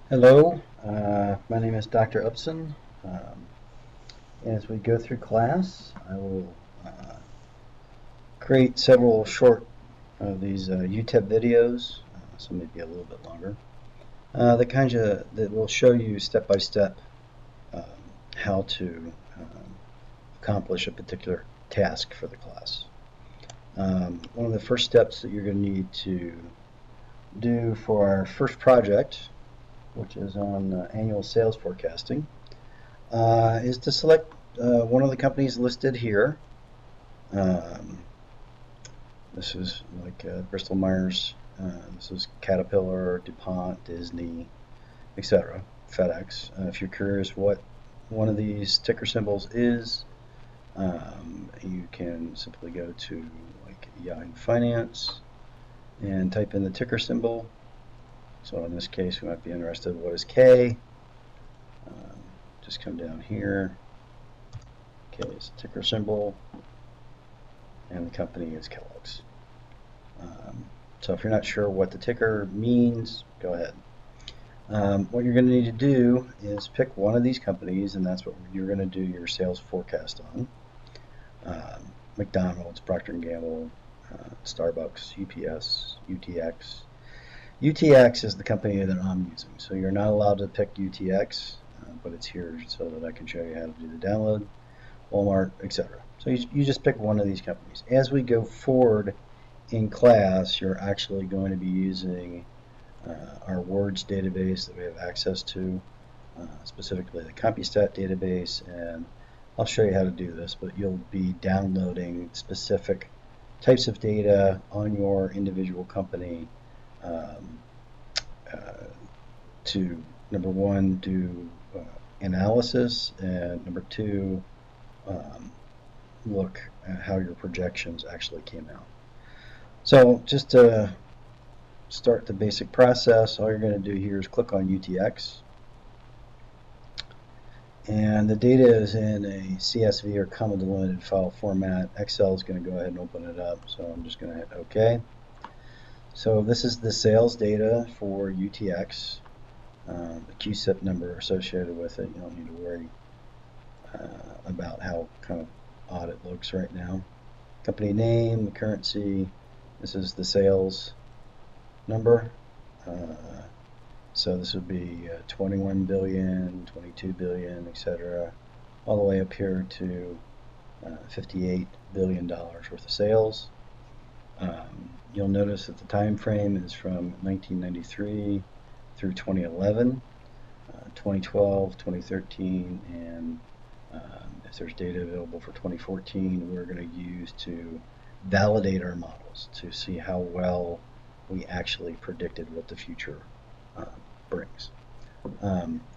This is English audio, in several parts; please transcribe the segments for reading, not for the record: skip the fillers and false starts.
Hello, my name is Dr. Upson. As we go through class, I will create several short of these UTEP videos, some may be a little bit longer, that will show you step by step how to accomplish a particular task for the class. One of the first steps that you're going to need to do for our first project, which is on annual sales forecasting, is to select one of the companies listed here. This is like Bristol Myers, this is Caterpillar, DuPont, Disney, etc., FedEx. If you're curious what one of these ticker symbols is, you can simply go to like Yahoo Finance and type in the ticker symbol. So in this case, we might be interested in what is K. Just come down here. K is a ticker symbol, and the company is Kellogg's. So if you're not sure what the ticker means, go ahead. What you're going to need to do is pick one of these companies, and that's what you're going to do your sales forecast on. McDonald's, Procter & Gamble, Starbucks, UPS, UTX. UTX is the company that I'm using, so you're not allowed to pick UTX, but it's here so that I can show you how to do the download, Walmart, etc. So you just pick one of these companies. As we go forward in class, you're actually going to be using our words database that we have access to, specifically the CompuStat database, and I'll show you how to do this, but you'll be downloading specific types of data on your individual company to, number one, do analysis, and number two, look at how your projections actually came out. So just to start the basic process, all you're going to do here is click on UTX, and the data is in a CSV or comma delimited file format. Excel is going to go ahead and open it up, so I'm just going to hit OK. So this is the sales data for UTX, the QSIP number associated with it. You don't need to worry about how kind of odd it looks right now. Company name, the currency, this is the sales number. So this would be 21 billion, 22 billion, etc., all the way up here to $58 billion worth of sales. You'll notice that the time frame is from 1993 through 2011, 2012, 2013, and if there's data available for 2014, we're going to use to validate our models to see how well we actually predicted what the future brings.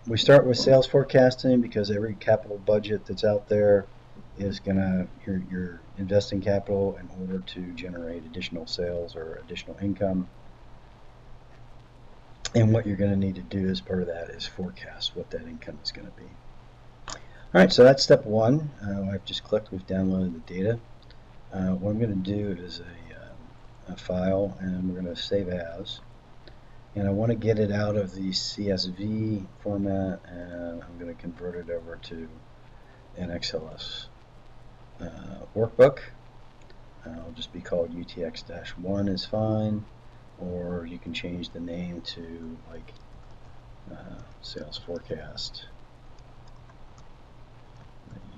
We start with sales forecasting because every capital budget that's out there is gonna, you're investing capital in order to generate additional sales or additional income, and what you're going to need to do as part of that is forecast what that income is going to be. Alright, so that's step one. I've just clicked, we've downloaded the data. What I'm going to do is a file, and we're going to save as, and I want to get it out of the CSV format, and I'm going to convert it over to an XLS workbook. It'll just be called UTX-1 is fine, or you can change the name to like sales forecast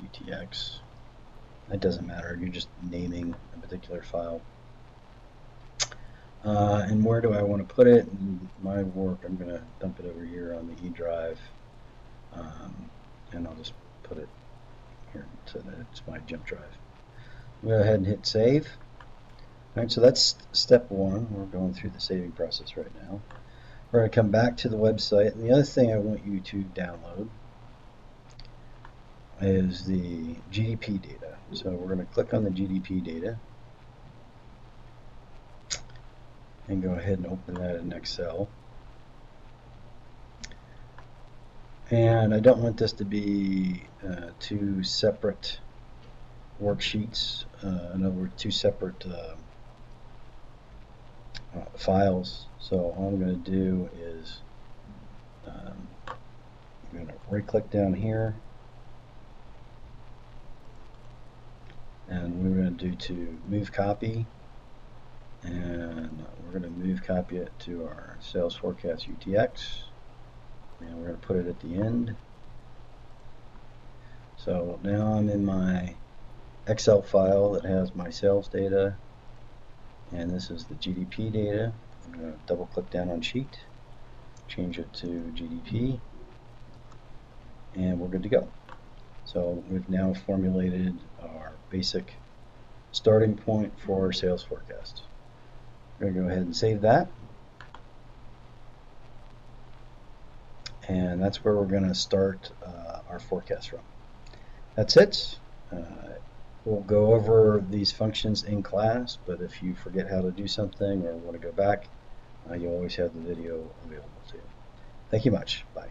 UTX. That doesn't matter, you're just naming a particular file. And where do I want to put it? In my work, I'm going to dump it over here on the E drive, and I'll just put it here so that it's my jump drive. Go ahead and hit save. Alright, so that's step one. We're going through the saving process right now. We're going to come back to the website, and the other thing I want you to download is the GDP data. So we're going to click on the GDP data and go ahead and open that in Excel. And I don't want this to be two separate worksheets, in other words, two separate files. So all I'm going to do is I'm going to right click down here, and we're going to do to move copy, and we're going to move copy it to our sales forecast UTX, and we're going to put it at the end. So now I'm in my Excel file that has my sales data, and this is the GDP data. I'm going to double click down on sheet, change it to GDP, and we're good to go. So we've now formulated our basic starting point for our sales forecast. We're going to go ahead and save that. And that's where we're going to start our forecast from. That's it. We'll go over these functions in class, but if you forget how to do something or want to go back, you always have the video available to you. Thank you much. Bye.